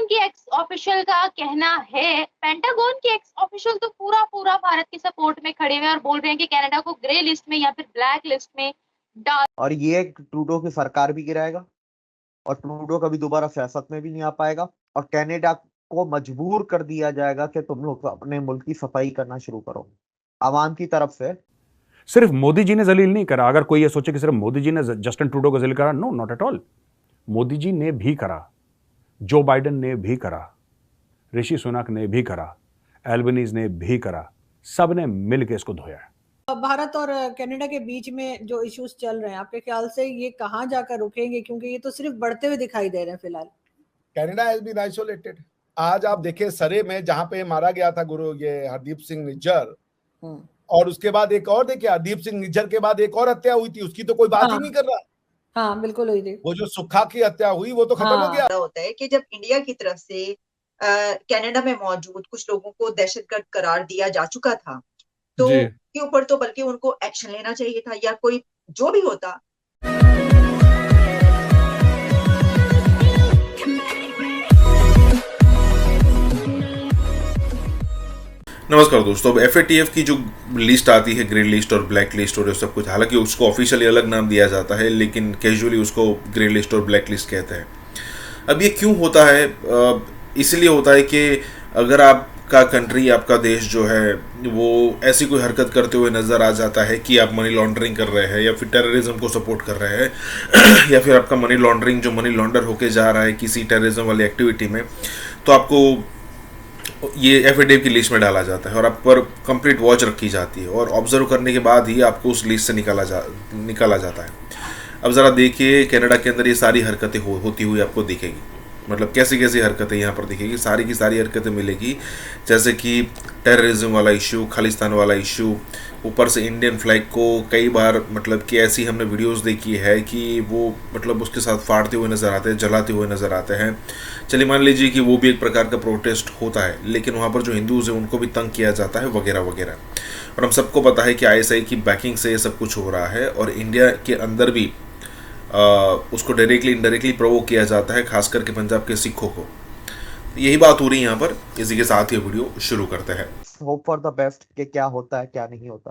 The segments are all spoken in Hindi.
की एक्स ऑफिशियल का कहना है, पेंटागन की एक्स ऑफिशियल तो पूरा पूरा भारत के सपोर्ट में खड़े हुए हैं और बोल रहे हैं कि कनाडा को ग्रे लिस्ट में या फिर ब्लैक लिस्ट में डाल। और ये ट्रूडो की सरकार भी गिराएगा और ट्रूडो कभी दोबारा सियासत में भी नहीं आ पाएगा और कनाडा को मजबूर कर दिया जाएगा कि तुम लोग अपने मुल्क की सफाई करना शुरू करो आवाम की तरफ से। सिर्फ मोदी जी ने जलील नहीं करा। अगर कोई ये सोचे कि सिर्फ मोदी जी ने जस्टिन ट्रूडो को जलील करा, no, not at all. Modi ji ने भी करा, जो बाइडेन ने भी करा, ऋषि सुनक ने भी करा, एल्बनीज ने भी करा, सब ने मिलकर इसको धोया है। भारत और कनाडा के बीच में जो इश्यूज चल रहे हैं, आपके ख्याल से ये कहां जाकर रुकेंगे? क्योंकि ये तो सिर्फ बढ़ते हुए दिखाई दे रहे हैं फिलहाल। Canada has been isolated. आज आप देखिए सरे में जहां पे मारा गया था गुरु ये हरदीप सिंह निज्जर, और उसके बाद एक और देखिए हरदीप सिंह निज्जर के बाद एक और हत्या हुई थी, उसकी तो कोई बात ही नहीं कर रहा। हाँ बिल्कुल हुई थी। वो जो सुखा की हत्या हुई वो तो खत्म हो गया। होता है कि जब इंडिया की तरफ से कनाडा में मौजूद कुछ लोगों को दहशतगर्द करार दिया जा चुका था, तो के ऊपर तो बल्कि उनको एक्शन लेना चाहिए था, या कोई जो भी होता। नमस्कार दोस्तों, अब FATF की जो लिस्ट आती है, ग्रे लिस्ट और ब्लैक लिस्ट और सब कुछ, हालांकि उसको ऑफिशियली अलग नाम दिया जाता है लेकिन कैजुअली उसको ग्रे लिस्ट और ब्लैक लिस्ट कहते हैं। अब ये क्यों होता है? इसलिए होता है कि अगर आपका कंट्री, आपका देश जो है वो ऐसी कोई हरकत करते हुए नज़र आ जाता है कि आप मनी लॉन्ड्रिंग कर रहे हैं या फिर टेररिज्म को सपोर्ट कर रहे हैं या फिर आपका मनी लॉन्ड्रिंग जो मनी लॉन्डर होके जा रहा है किसी टेररिज्म वाली एक्टिविटी में, तो आपको ये FATF की लिस्ट में डाला जाता है और आप पर कंप्लीट वॉच रखी जाती है और ऑब्जर्व करने के बाद ही आपको उस लिस्ट से निकाला जाता है। अब ज़रा देखिए, कनाडा के अंदर ये सारी हरकतें होती हुई आपको दिखेगी। मतलब कैसी कैसी हरकतें यहाँ पर दिखेगी, सारी की सारी हरकतें मिलेगी, जैसे कि टेररिज्म वाला इशू, खालिस्तान वाला इशू, ऊपर से इंडियन फ्लैग को कई बार मतलब कि ऐसी हमने वीडियोस देखी है कि वो मतलब उसके साथ फाड़ते हुए नज़र आते हैं, जलाते हुए नज़र आते हैं। चलिए मान लीजिए कि वो भी एक प्रकार का प्रोटेस्ट होता है, लेकिन वहाँ पर जो हिंदूज़ हैं उनको भी तंग किया जाता है वगैरह वगैरह। और हम सबको पता है कि ISI की बैकिंग से ये सब कुछ हो रहा है और इंडिया के अंदर भी उसको डायरेक्टली इनडायरेक्टली प्रोवोक किया जाता है, खास करके पंजाब के सिखों को। यही बात हो रही है यहाँ पर। इसी के साथ ये वीडियो शुरू करते हैं। होप फॉर द बेस्ट कि क्या होता है क्या नहीं होता।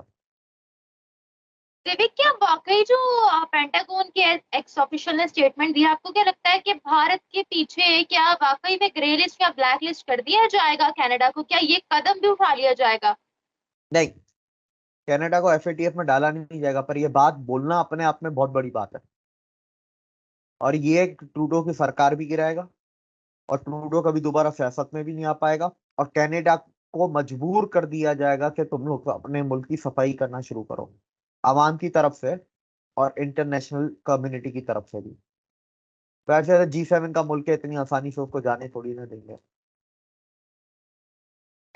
देविक, क्या वाकई जो पेंटागन के एक्स ऑफिशियल ने स्टेटमेंट दिया, आपको क्या लगता है कि भारत के पीछे क्या वाकई में ग्रे लिस्ट या ब्लैक लिस्ट कर दिया जाएगा कनाडा को? क्या ये कदम भी उठा लिया जाएगा? नहीं, कनाडा को FATF में डाला नहीं जाएगा, पर यह बात बोलना अपने आप में बहुत बड़ी बात है और ये ट्रूडो की सरकार भी गिराएगा और ट्रूडो कभी दोबारा सियासत में भी नहीं आ पाएगा और कनाडा को मजबूर कर दिया जाएगा कि तुम लोग अपने मुल्क की सफाई करना शुरू करो आवाम की तरफ से और इंटरनेशनल कम्युनिटी की तरफ से भी। वैसे G7 का मुल्क है, इतनी आसानी से उसको जाने थोड़ी ना देंगे।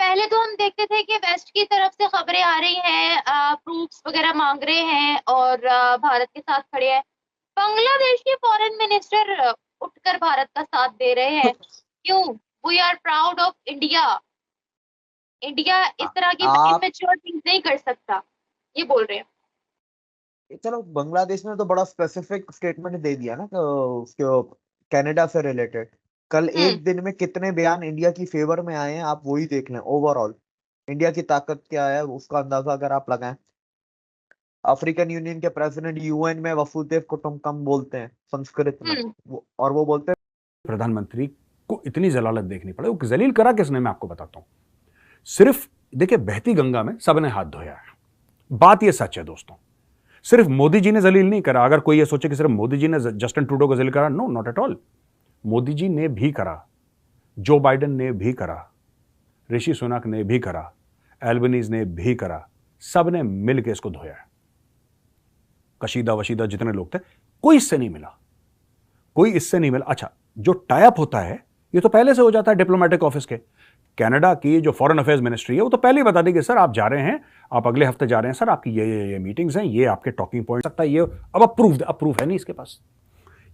पहले तो हम देखते थे कि वेस्ट की तरफ से खबरें आ रही हैं, प्रूफ्स वगैरह मांग रहे हैं और भारत के साथ खड़े हैं। बांग्लादेश के फॉरेन मिनिस्टर उठकर भारत का साथ दे रहे हैं। क्यों? We are proud of India. India इस तरह की इमेच्योर थिंग्स नहीं कर सकता, ये बोल रहे हैं। चलो, बांग्लादेश ने तो बड़ा स्पेसिफिक स्टेटमेंट दे दिया ना उसके कनाडा से रिलेटेड। कल एक दिन में कितने बयान इंडिया की फेवर में आए हैं, आप वही देख लें। ओवरऑल इंडिया की ताकत क्या है उसका अंदाजा अगर आप लगाएं। अफ्रीकन यूनियन के प्रेसिडेंट UN में वसुदेव कुटुंबकम बोलते हैं संस्कृत में, और वो बोलते हैं प्रधानमंत्री को इतनी जलालत देखनी पड़े। वो जलील करा किसने, मैं आपको बताता हूं। सिर्फ देखिए, बहती गंगा में सबने हाथ धोया है। बात ये सच है दोस्तों, सिर्फ मोदी जी ने जलील नहीं करा। अगर कोई ये सोचे कि सिर्फ मोदी जी ने जस्टिन ट्रूडो को जलील करा, no, not at all. Modi ji ने भी करा, जो बाइडेन ने भी करा, ऋषि सुनक ने भी करा, एल्बनीज ने भी करा, सब ने मिलकर इसको धोया है। कशीदा वशीदा जितने लोग थे, कोई इससे नहीं मिला, कोई इससे नहीं मिला। अच्छा, जो टाई अप होता है ये तो पहले से हो जाता है डिप्लोमेटिक ऑफिस के। कनाडा की जो फॉरेन अफेयर्स मिनिस्ट्री है वो तो पहले ही बता देगी, सर आप जा रहे हैं, आप अगले हफ्ते जा रहे हैं, सर आपकी ये मीटिंग्स हैं, ये आपके टॉकिंग पॉइंट सकता है, ये अब अप्रूव है नहीं इसके पास।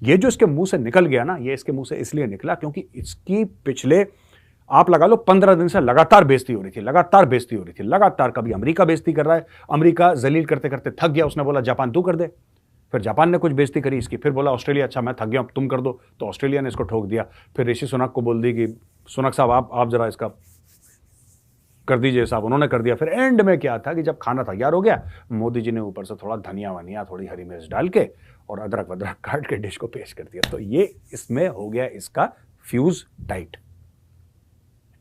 ये जो इसके मुंह से निकल गया ना, ये इसके मुंह से इसलिए निकला क्योंकि इसकी पिछले आप लगा लो 15 दिन से लगातार बेइज्जती हो रही थी, लगातार। कभी अमेरिका बेइज्जती कर रहा है, अमेरिका जलील करते करते थक गया, उसने बोला जापान तू कर दे। फिर जापान ने कुछ बेइज्जती करी इसकी, फिर बोला ऑस्ट्रेलिया अच्छा मैं थक गया तुम कर दो, तो ऑस्ट्रेलिया ने इसको ठोक दिया। फिर ऋषि सुनक को बोल दी कि सुनक साहब आप जरा इसका कर दीजिए साहब, उन्होंने कर दिया। फिर एंड में क्या था कि जब खाना तैयार हो गया, मोदी जी ने ऊपर से थोड़ा धनिया वनिया थोड़ी हरी मिर्च डाल के और अदरक वदरक काट के डिश को पेश कर दिया। तो ये इसमें हो गया इसका फ्यूज टाइट,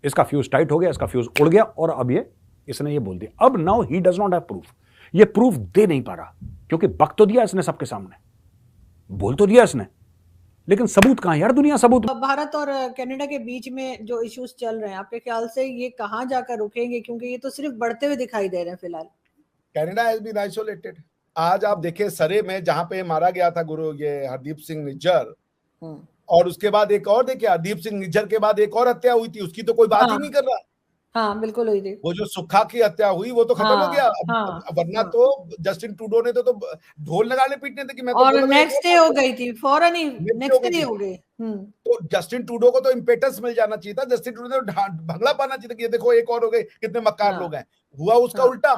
इसका फ्यूज टाइट हो गया, इसका फ्यूज उड़ गया और अब ये इसने ये बोल दिया। अब now he does not have proof, ये प्रूफ दे नहीं पा रहा क्योंकि बक तो दिया इसने सबके सामने, बोल तो दिया इसने, लेकिन सबूत कहां यार, दुनिया सबूत। भारत और कनाडा के बीच में जो इश्यूज चल रहे हैं, आपके ख्याल से ये कहां जाकर रुकेंगे, क्योंकि ये तो सिर्फ बढ़ते हुए दिखाई दे रहे हैं फिलहाल। Canada has been isolated. आज आप देखिए सरे में जहां पे मारा गया था गुरु ये हरदीप सिंह निज्जर, और उसके बाद एक और देखिए हरदीप सिंह निज्जर के बाद एक और हत्या हुई थी, उसकी तो कोई बात ही नहीं कर रहा। हाँ बिल्कुल हुई थी। वो जो सुखा की हत्या हुई वो तो खत्म हो गया। वरना तो जस्टिन ट्रूडो ने तो ढोल लगाने पीटने थे कि मैं तो और नेक्स्ट डे हो गई थी, फौरन ही नेक्स्ट डे हो गई। तो जस्टिन ट्रूडो को तो इम्पेटस मिल जाना चाहिए था, जस्टिन ट्रूडो ने भंगला पाना चाहिए था कि ये देखो एक और हो गए, कितने मक्कार लोग हैं। हुआ उसका उल्टा।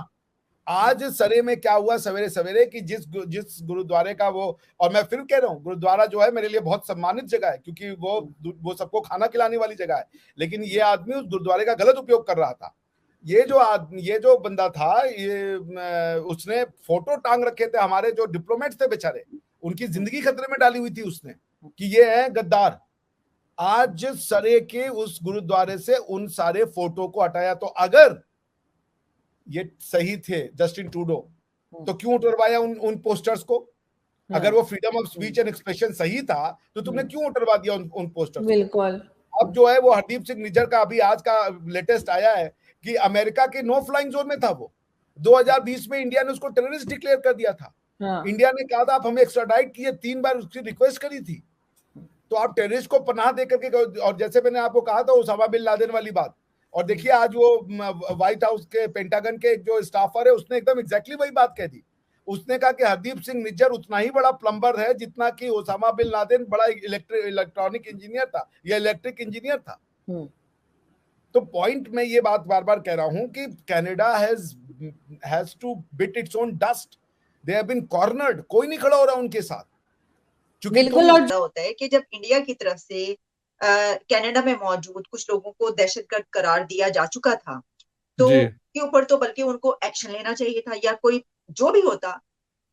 आज सरे में क्या हुआ सवेरे सवेरे कि जिस गुरुद्वारे का वो, और मैं फिर कह रहा हूँ गुरुद्वारा जो है मेरे लिए बहुत सम्मानित जगह है क्योंकि वो सबको खाना खिलाने वाली जगह है, लेकिन ये आदमी उस गुरुद्वारे का गलत उपयोग कर रहा था। ये जो बंदा था उसने फोटो टांग रखे थे हमारे जो डिप्लोमेट्स थे बेचारे, उनकी जिंदगी खतरे में डाली हुई थी उसने कि ये है गद्दार। आज सरे के उस गुरुद्वारे से उन सारे फोटो को हटाया। तो अगर ये सही थे जस्टिन ट्रूडो तो क्यों उतरवाया उन पोस्टर्स को? अगर वो freedom of speech and expression सही था तो तुमने क्यों उतरवा दिया उन पोस्टर्स? बिल्कुल। अब जो है वो हरदीप सिंह निज्जर का अभी आज का लेटेस्ट आया है कि अमेरिका के नो फ्लाइंग जोन में था वो। 2020 में इंडिया ने उसको टेररिस्ट डिक्लेयर कर दिया था। इंडिया ने कहा था आप हमें एक्स्ट्राडाइट किए, 3 बार उसकी रिक्वेस्ट करी थी। तो आप टेररिस्ट को पनाह देकर के, और जैसे मैंने आपको कहा था उसामा बिन लादेन वाली बात, और देखिए आज वो व्हाइट हाउस के पेंटागन के जो स्टाफर है उसने एकदम एग्जैक्टली वही बात कह दी। उसने कहा कि हरदीप सिंह निज्जर उतना ही बड़ा प्लम्बर है जितना कि ओसामा बिन लादेन बड़ा इलेक्ट्रॉनिक इंजीनियर था या इलेक्ट्रिक इंजीनियर था। तो पॉइंट मैं ये बात बार बार कह रहा हूं कि Canada has to bite its own dust. They have been cornered, कोई नहीं खड़ा हो रहा उनके साथ। बिल्कुल होता है कि जब इंडिया की तरफ से कनाडा में मौजूद कुछ लोगों को दहशतगर्द करार दिया जा चुका था, तो के ऊपर तो बल्कि उनको एक्शन लेना चाहिए था, या कोई जो भी होता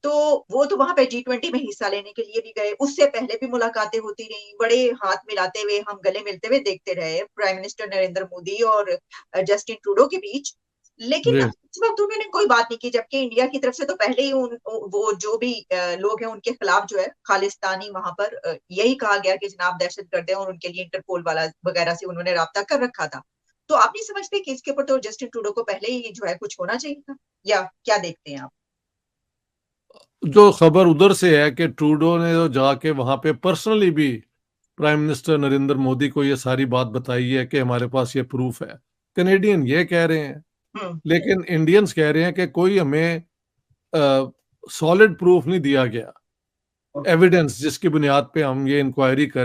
तो वो तो वहां पे G20 में हिस्सा लेने के लिए भी गए। उससे पहले भी मुलाकातें होती रही, बड़े हाथ मिलाते हुए हम गले मिलते हुए देखते रहे प्राइम मिनिस्टर नरेंद्र मोदी और जस्टिन ट्रूडो के बीच, लेकिन इस वक्त उन्होंने कोई बात नहीं की। जबकि इंडिया की तरफ से तो पहले ही वो जो भी लोग हैं उनके खिलाफ जो है खालिस्तानी वहां पर यही कहा गया कि जनाब दहशतगर्द है, और उनके लिए इंटरपोल वाला वगैरह से उन्होंने राब्ता कर रखा था। तो आप नहीं समझते कि इसके ऊपर तो जस्टिन ट्रूडो को पहले ही जो है कुछ होना चाहिए था, या क्या देखते हैं आप? जो खबर उधर से है कि ट्रूडो ने तो जाके वहां पे पर्सनली भी प्राइम मिनिस्टर नरेंद्र मोदी को ये सारी बात बताई है कि हमारे पास ये प्रूफ है। कनेडियन ये कह रहे हैं, लेकिन इंडियंस कह रहे हैं कि कोई हमें सॉलिड प्रूफ नहीं दिया गया, एविडेंस जिसकी बुनियाद पे हम ये इंक्वायरी कर